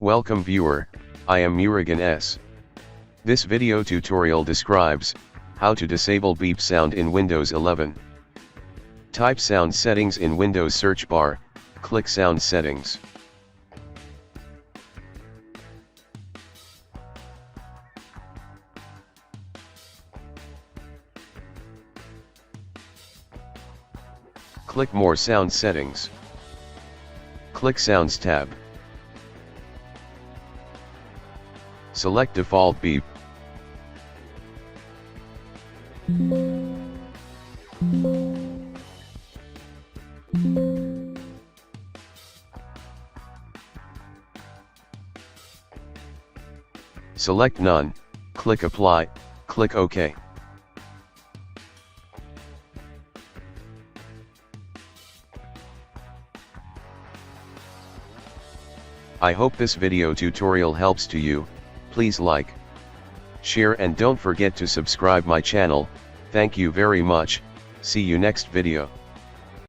Welcome viewer, I am Murugan S. This video tutorial describes how to disable beep sound in Windows 11. Type sound settings in Windows search bar, click sound settings. Click more sound settings. Click sounds tab. Select default beep. Select none, click apply, click OK. I hope this video tutorial helps to you. Please like, share and don't forget to subscribe my channel. Thank you very much. See you next video.